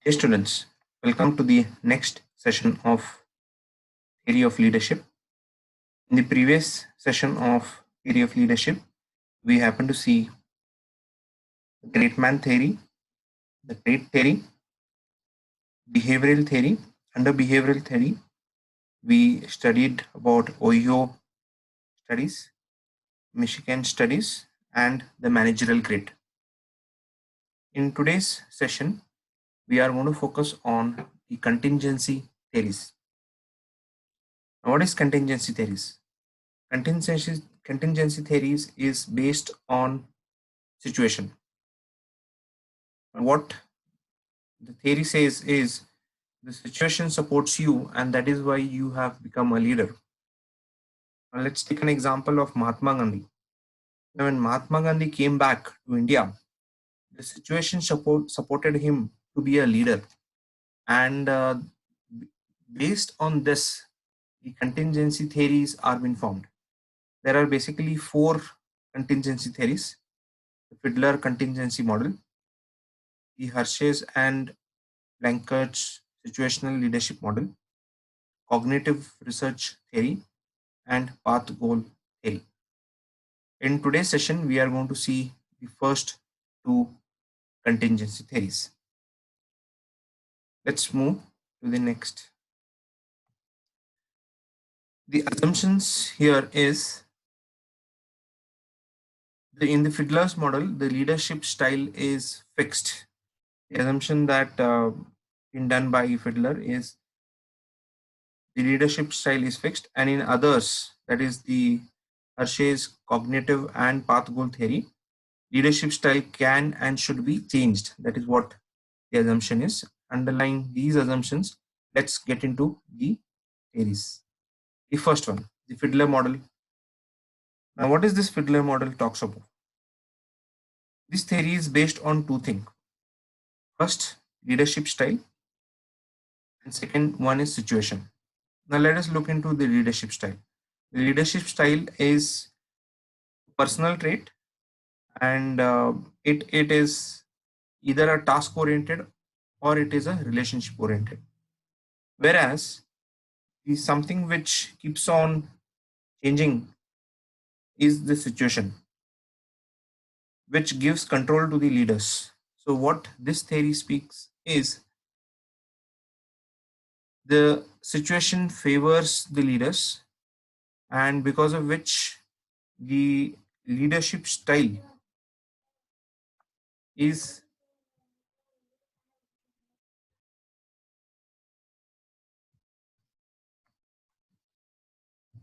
Hey students, welcome to the next session of Theory of Leadership. In the previous session of Theory of Leadership, we happened to see the great man theory, the trait theory, behavioral theory. Under behavioral theory, we studied about Ohio studies, Michigan studies, and the managerial grid. In today's session, we are going to focus on the contingency theories. Now, what is contingency theories? Contingency theories is based on situation. What the theory says is the situation supports you, and that is why you have become a leader. Now let's take an example of Mahatma Gandhi. Now, when Mahatma Gandhi came back to India, the situation supported him to be a leader, and based on this, the contingency theories are being formed. There are basically four contingency theories: the Fiedler contingency model, the Hersey's and Blanchard's situational leadership model, cognitive research theory, and path goal theory. In today's session, we are going to see the first two contingency theories. Let's move to the next. The assumptions here is in the Fiedler's model, the leadership style is fixed. The assumption that been done by Fiedler is the leadership style is fixed, and in others, that is the Hershey's cognitive and path goal theory, leadership style can and should be changed. That is what the assumption is. Underlying these assumptions, let's get into the theories. The first one, the Fiedler model. Now, what is this Fiedler model talks about? This theory is based on two things. First, leadership style, and second one is situation. Now, let us look into the leadership style. The leadership style is personal trait, and it is either a task oriented or it is a relationship oriented. Whereas the something which keeps on changing is the situation, which gives control to the leaders. So what this theory speaks is the situation favors the leaders, and because of which the leadership style is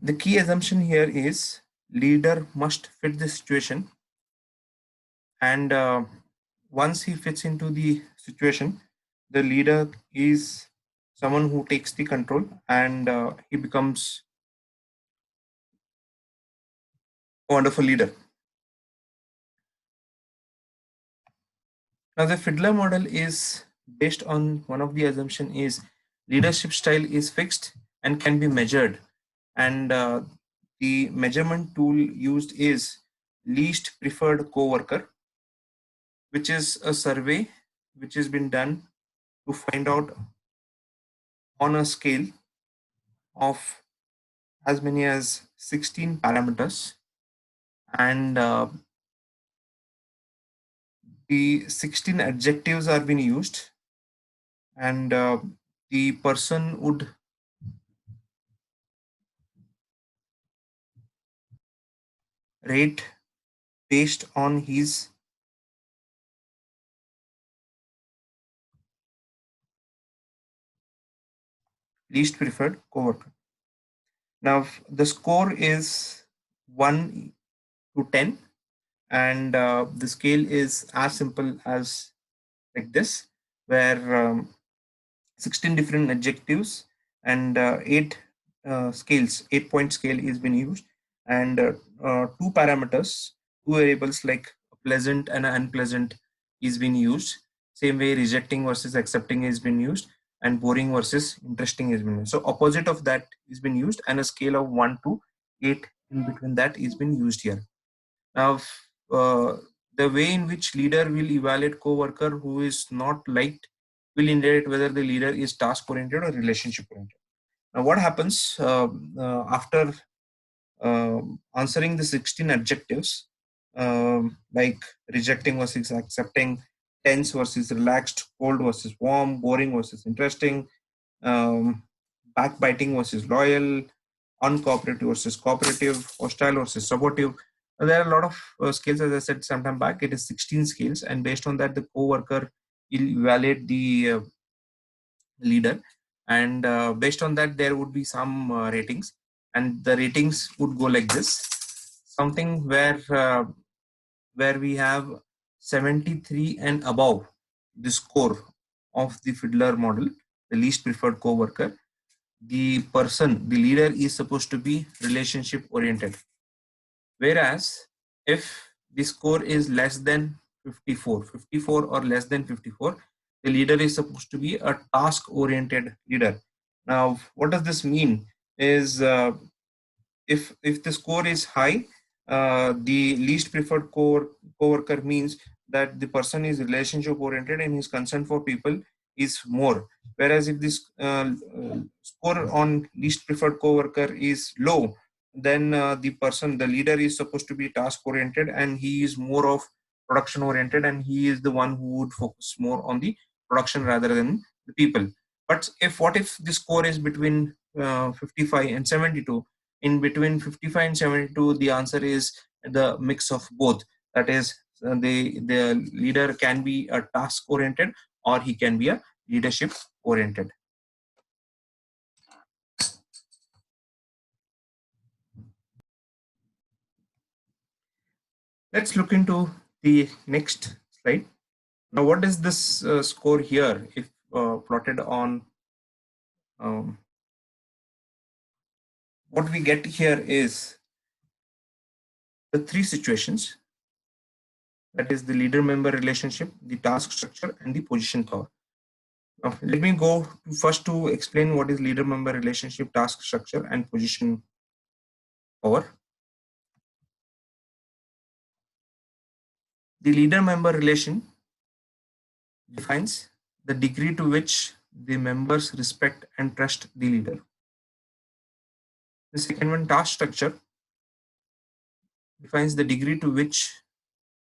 the key assumption here is leader must fit the situation, and once he fits into the situation, the leader is someone who takes the control, and he becomes a wonderful leader. Now the Fiedler model is based on one of the assumption is leadership style is fixed and can be measured, and the measurement tool used is least preferred coworker, which is a survey which has been done to find out on a scale of as many as 16 parameters, and the 16 adjectives are being used, and the person would rate based on his least preferred coworker. Now the score is 1 to 10, and the scale is as simple as like this, where 16 different adjectives and 8 point scale is being used, and two parameters, two variables like pleasant and unpleasant is being used. Same way rejecting versus accepting is being used, and boring versus interesting is being used. So opposite of that is being used, and a scale of 1 to 8 in between that is being used here. Now uh, the way in which leader will evaluate co-worker who is not liked will indicate whether the leader is task oriented or relationship oriented. Now, what happens after answering the 16 adjectives, like rejecting versus accepting, tense versus relaxed, cold versus warm, boring versus interesting, um, backbiting versus loyal, uncooperative versus cooperative, hostile versus supportive. There are a lot of skills, as I said sometime back. It is 16 skills, and based on that, the co-worker will evaluate the leader, and based on that, there would be some ratings, and the ratings would go like this: something where we have 73 and above the score of the Fiedler model, the least preferred co-worker. The person, the leader, is supposed to be relationship oriented. Whereas if the score is less than 54 or less than 54, the leader is supposed to be a task oriented leader. Now, what does this mean? Is if the score is high, the least preferred coworker means that the person is relationship oriented and his concern for people is more. Whereas if this score on least preferred coworker is low, then the leader is supposed to be task oriented, and he is more of production oriented, and he is the one who would focus more on the production rather than the people. But if the score is between 55 and 72, in between 55 and 72, the answer is the mix of both. That is, the leader can be a task oriented, or he can be a leadership oriented. Let's look into the next slide. Now, what is this score here if plotted on what we get here is the three situations, that is the leader member relationship, the task structure, and the position power. Now, let me go first to explain what is leader member relationship, task structure, and position power. The leader member relation defines the degree to which the members respect and trust the leader. The second one, task structure, defines the degree to which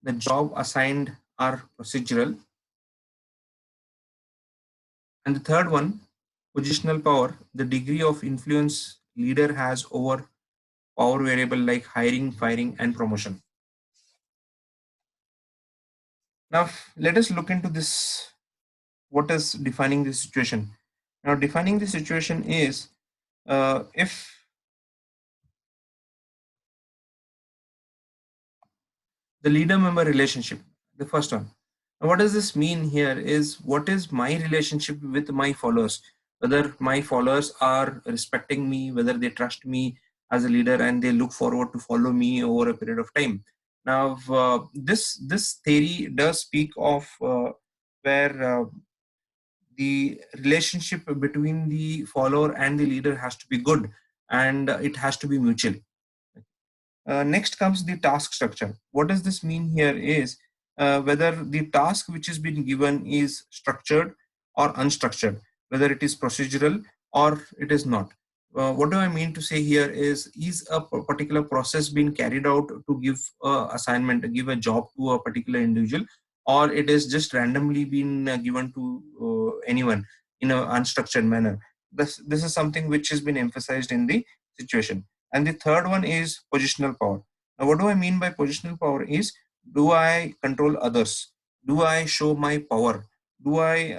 the job assigned are procedural. And the third one, positional power, the degree of influence leader has over power variable like hiring, firing, and promotion. Now, let us look into this. What is defining this situation? Now, defining the situation is if the leader member relationship, the first one. Now, what does this mean here is what is my relationship with my followers? Whether my followers are respecting me, whether they trust me as a leader and they look forward to follow me over a period of time. Now, this theory does speak of where the relationship between the follower and the leader has to be good, and it has to be mutual. Next comes the task structure. What does this mean here is whether the task which has been given is structured or unstructured, whether it is procedural or it is not. What do I mean to say here is a particular process being carried out to give assignment, to give a job to a particular individual, or it is just randomly been given to anyone in an unstructured manner. This is something which has been emphasized in the situation. And the third one is positional power. Now, what do I mean by positional power is, do I control others? Do I show my power? Do I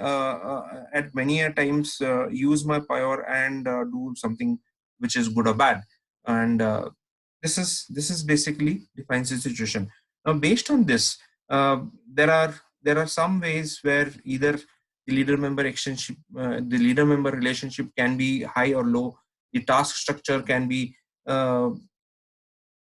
at many a times use my power and do something which is good or bad? And this is basically defines the situation. Now, based on this, there are some ways where either the leader member relationship can be high or low. The task structure can be uh,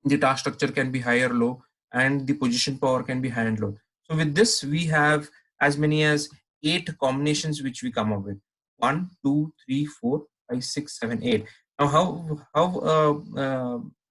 high or low, and the position power can be high and low. So with this, we have as many as 8 combinations which we come up with: 1, 2, 3, 4, 5, 6, 7, 8. Now,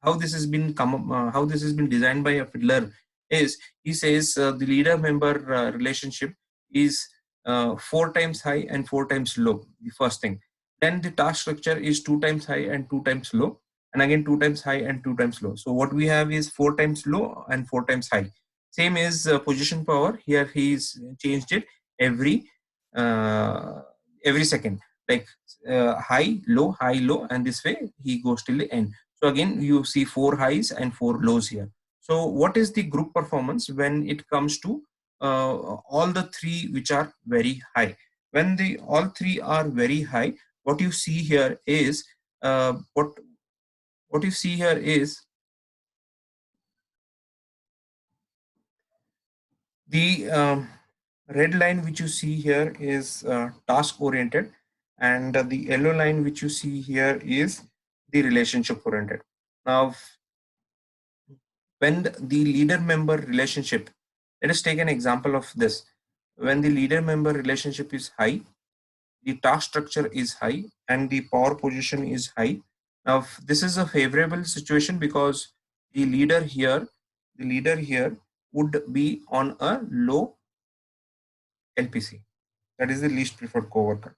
how this has been how this has been designed by a fiddler is, he says the leader member relationship is 4 times high and 4 times low, the first thing. Then the task structure is 2 times high and 2 times low, and again 2 times high and 2 times low. So what we have is 4 times low and 4 times high. Same is position power. Here he's changed it every uh, every second, like high, low, and this way he goes till the end. So again, you see 4 highs and 4 lows here. So what is the group performance when it comes to all the three which are very high? When the all three are very high, what you see here is uh, what what you see here is the red line which you see here is task oriented, and the yellow line which you see here is the relationship oriented. Now, when the leader member relationship, let us take an example of this. When the leader member relationship is high, the task structure is high, and the power position is high. Now, this is a favorable situation because the leader here, the leader here would be on a low LPC, that is the least preferred coworker.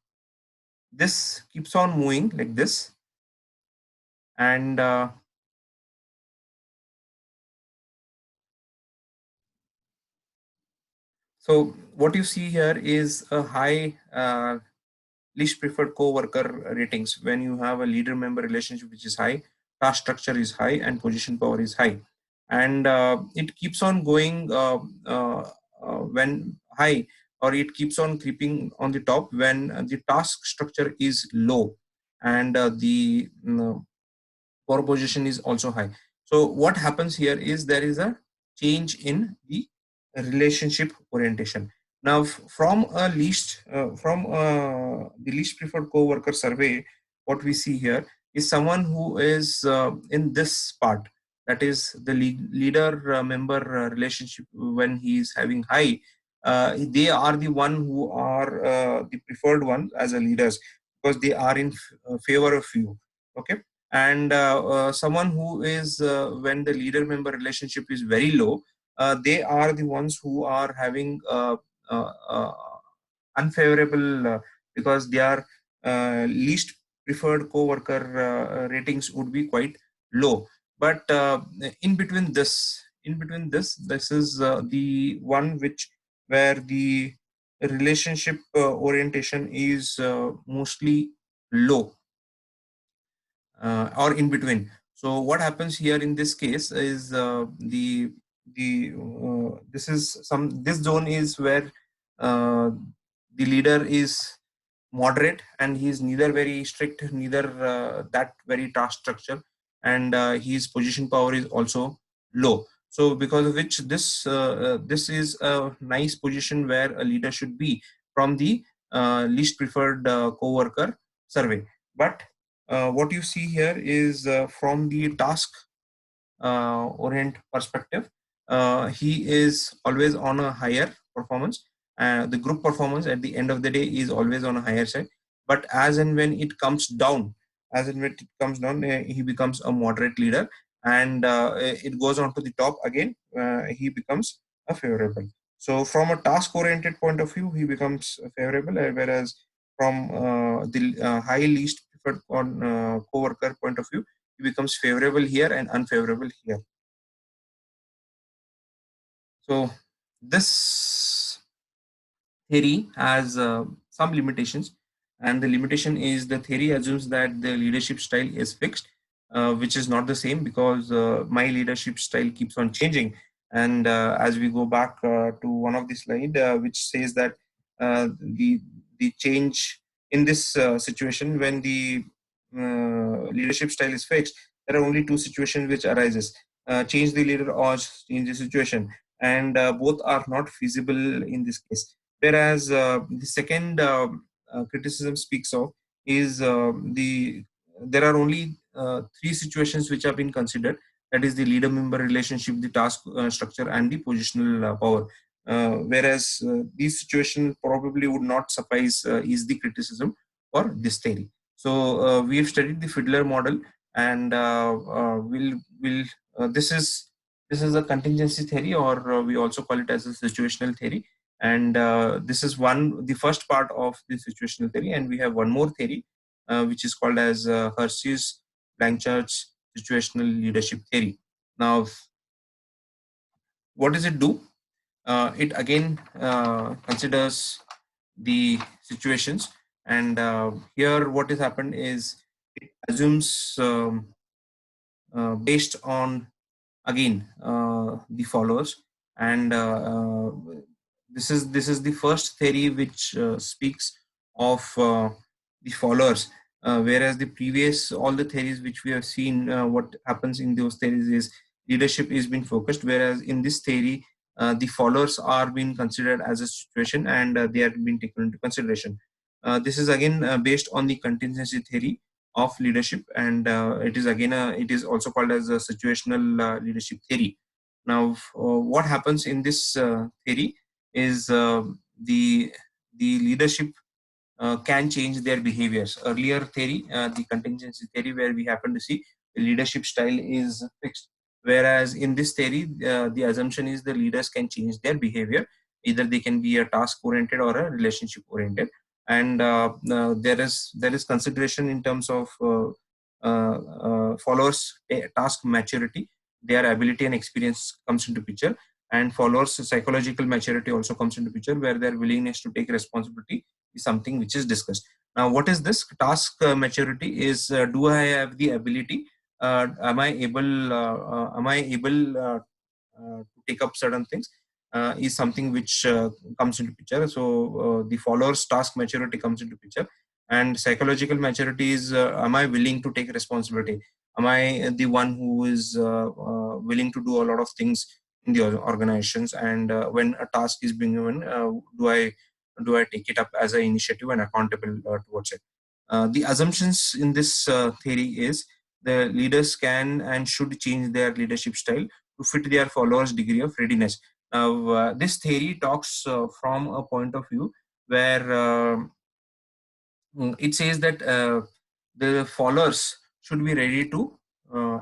This keeps on moving like this, and so what you see here is a high least preferred co-worker ratings. When you have a leader member relationship which is high, task structure is high, and position power is high, and it keeps on going when high, or it keeps on creeping on the top when the task structure is low, and the power position is also high. So what happens here is there is a change in the relationship orientation. Now, from the least preferred co-worker survey, what we see here is someone who is in this part, that is the leader member relationship. When he is having high, they are the one who are the preferred one as a leaders, because they are in favor of you. Okay. And someone who is when the leader member relationship is very low, they are the ones who are having uh, uh, unfavorable, because their least preferred co-worker ratings would be quite low. But in between this, this is the one which where the relationship orientation is mostly low, or in between. So what happens here in this case is this zone is where uh, the leader is moderate, and he is neither very strict, neither that very task structure, and his position power is also low. So because of which this is a nice position where a leader should be from the least preferred co-worker survey. But what you see here is from the task orient perspective, he is always on a higher performance. The group performance at the end of the day is always on a higher side. But as and when it comes down, he becomes a moderate leader, and it goes on to the top again. He becomes a favorable. So from a task oriented point of view, he becomes favorable, whereas from the high least preferred co-worker point of view, he becomes favorable here and unfavorable here. So this theory has some limitations, and the limitation is the theory assumes that the leadership style is fixed, which is not the same, because my leadership style keeps on changing. And as we go back to one of the slide which says that the change in this situation, when the leadership style is fixed, there are only two situations which arises: change the leader or change the situation, and both are not feasible in this case. Whereas the second criticism speaks of is there are only three situations which have been considered, that is the leader member relationship, the task structure, and the positional power. Whereas these situations probably would not suffice, is the criticism for this theory. So we have studied the Fiedler model, and this is a contingency theory, or we also call it as a situational theory. And this is the first part of the situational theory. And we have one more theory, which is called as Hersey-Blanchard's situational leadership theory. Now, what does it do? It again considers the situations, and here what has happened is it assumes, based on again the followers, and this is the first theory which speaks of the followers, whereas the previous all the theories which we have seen, what happens in those theories is leadership is being focused, whereas in this theory the followers are being considered as a situation, and they are being taken into consideration. This is again based on the contingency theory of leadership, and it is also called as a situational leadership theory. Now, what happens in this theory is the leadership can change their behaviors. Earlier theory, the contingency theory, where we happen to see the leadership style is fixed, whereas in this theory, the assumption is the leaders can change their behavior. Either they can be a task oriented or a relationship oriented, and there is consideration in terms of followers task maturity, their ability and experience comes into picture, and followers psychological maturity also comes into picture, where their willingness to take responsibility is something which is discussed. Now, what is this task maturity? Is do I have the ability? Am I able to take up certain things? Is something which comes into picture. So the followers task maturity comes into picture, and psychological maturity is, am I willing to take responsibility? Am I the one who is willing to do a lot of things in the organizations, and when a task is being given, do I take it up as an initiative and accountable towards it? The assumptions in this theory is the leaders can and should change their leadership style to fit their followers' degree of readiness. Now, this theory talks from a point of view where it says that the followers should be ready to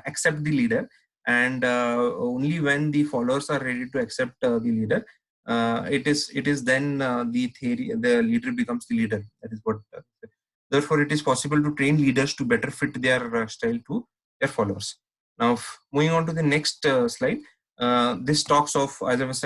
accept the leader, and only when the followers are ready to accept the leader, it is then the leader becomes the leader. That is what. Therefore, it is possible to train leaders to better fit their style to their followers. Now, moving on to the next slide, this talks of, as I was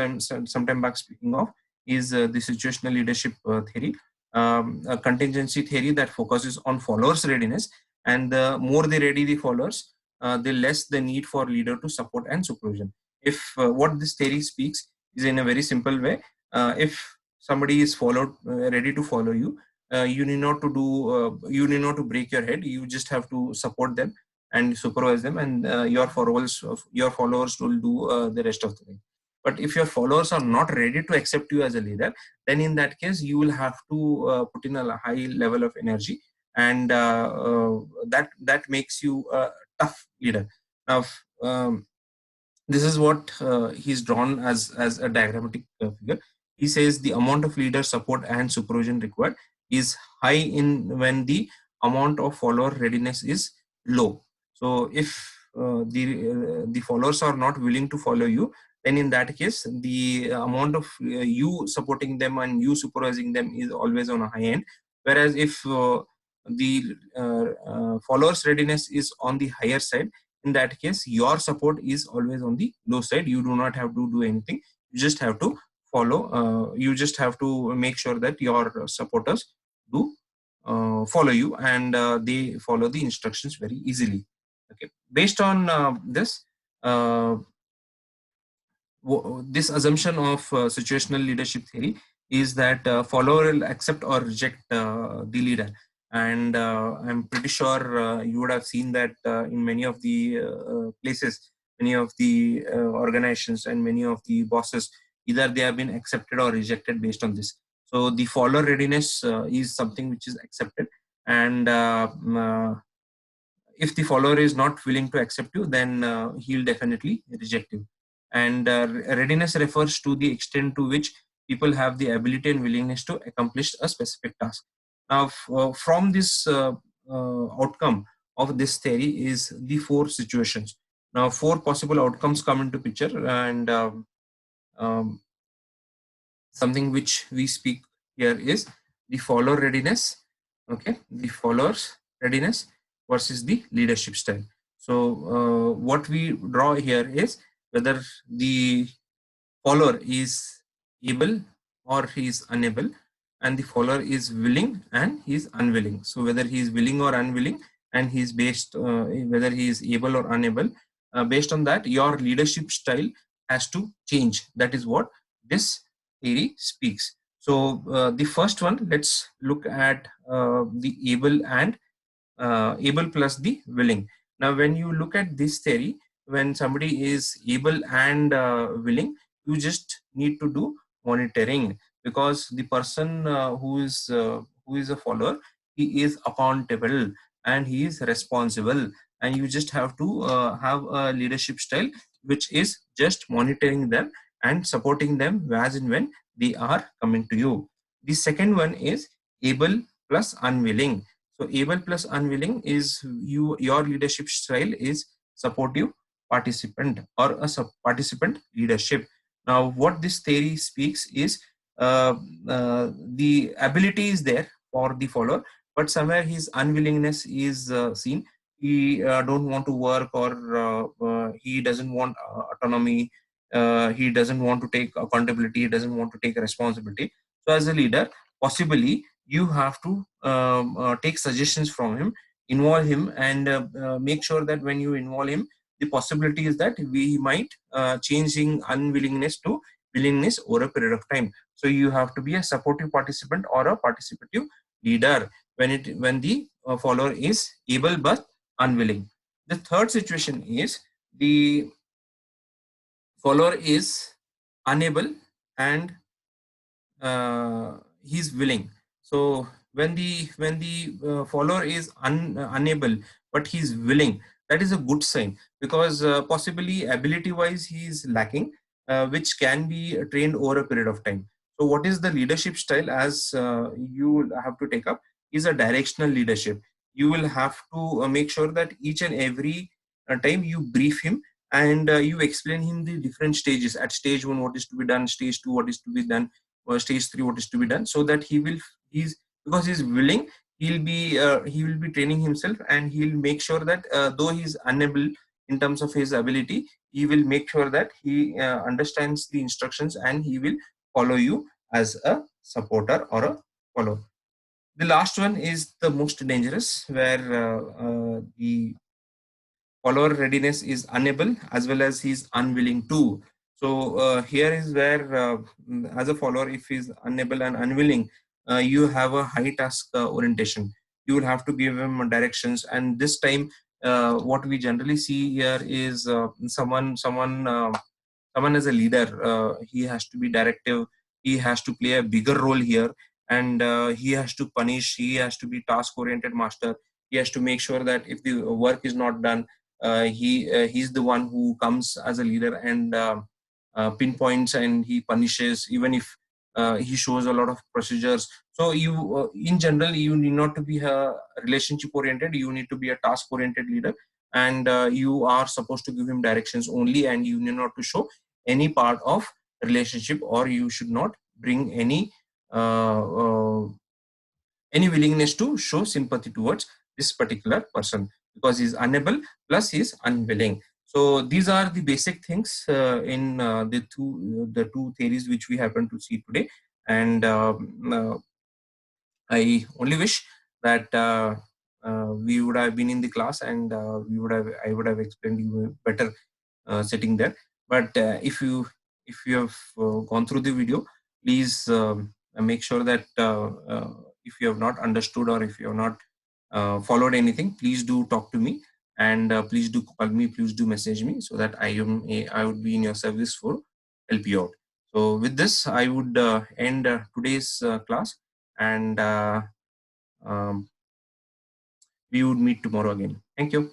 sometime back speaking of, is the situational leadership theory, a contingency theory that focuses on followers' readiness, and the more they ready the followers, the less the need for leader to support and supervision. If what this theory speaks is in a very simple way, if somebody is ready to follow you, you need not to you need not to break your head. You just have to support them and supervise them, and your followers will do the rest of the thing. But if your followers are not ready to accept you as a leader, then in that case you will have to put in a high level of energy, and that makes you a tough leader. Now, this is what he's drawn as a diagrammatic figure. He says the amount of leader support and supervision required is high in when the amount of follower readiness is low. So if the followers are not willing to follow you, then in that case the amount of you supporting them and you supervising them is always on a high end. Whereas if the followers readiness is on the higher side, in that case your support is always on the low side. You do not have to do anything. You just have to follow. You just have to make sure that your supporters do follow you, and they follow the instructions very easily. Okay, based on this this assumption of situational leadership theory is that follower will accept or reject the leader, and I'm pretty sure you would have seen that in many of the places, many of the organizations and many of the bosses, either they have been accepted or rejected based on this. So the follower readiness is something which is accepted, and if the follower is not willing to accept you, then he'll definitely reject you. And readiness refers to the extent to which people have the ability and willingness to accomplish a specific task. Now, from this outcome of this theory is the four situations. Now, four possible outcomes come into picture, and something which we speak here is the follower readiness. Okay, the followers readiness versus the leadership style. So what we draw here is whether the follower is able or he is unable, and the follower is willing and he is unwilling. So whether he is willing or unwilling, and he is based whether he is able or unable, based on that your leadership style has to change. That is what this theory speaks. So the first one, let's look at the able and able plus the willing. Now, when you look at this theory, when somebody is able and willing, you just need to do monitoring, because the person who is a follower, he is accountable and he is responsible, and you just have to have a leadership style which is just monitoring them and supporting them as and when they are coming to you. The second one is able plus unwilling. So able plus unwilling is your leadership style is supportive participant or a participant leadership. Now, what this theory speaks is the ability is there for the follower, but somewhere his unwillingness is seen. He don't want to work, or he doesn't want autonomy. He doesn't want to take accountability. He doesn't want to take responsibility. So, as a leader, possibly you have to take suggestions from him, involve him, and make sure that when you involve him, the possibility is that we might changing unwillingness to willingness over a period of time. So you have to be a supportive participant or a participative leader when the follower is able but unwilling. The third situation is the follower is unable and he's willing. So when the follower is unable but he's willing, that is a good sign, because possibly ability wise he is lacking, which can be trained over a period of time. So what is the leadership style, as you will have to take up, is a directional leadership. You will have to make sure that each and every time you brief him, and you explain him the different stages. At stage 1 what is to be done, stage 2 what is to be done, stage 3 what is to be done, so that he's because he's willing, he will be training himself, and he'll make sure that though he's unable in terms of his ability, he will make sure that he understands the instructions and he will follow you as a supporter or a follower. The last one is the most dangerous, where the follower readiness is unable as well as he's unwilling to. So here is where as a follower, if he's unable and unwilling, you have a high task orientation. You will have to give him directions, and this time what we generally see here is someone as a leader, he has to be directive, he has to play a bigger role here, and he has to punish, he has to be task oriented master. He has to make sure that if the work is not done, he's the one who comes as a leader and pinpoints, and he punishes even if he shows a lot of procedures. So you in general, you need not to be a relationship oriented, you need to be a task oriented leader, and you are supposed to give him directions only, and you need not to show any part of relationship, or you should not bring uh, uh, any willingness to show sympathy towards this particular person, because he's unable plus he's unwilling. So these are the basic things in the two theories which we happen to see today. And I only wish that we would have been in the class, and I would have explained you better sitting there. But if you have gone through the video, please make sure that if you have not understood, or if you have not followed anything, please do talk to me, and please do call me, please do message me, so that I would be in your service for help you out. So with this, I would end today's class, and um, we would meet tomorrow again. Thank you.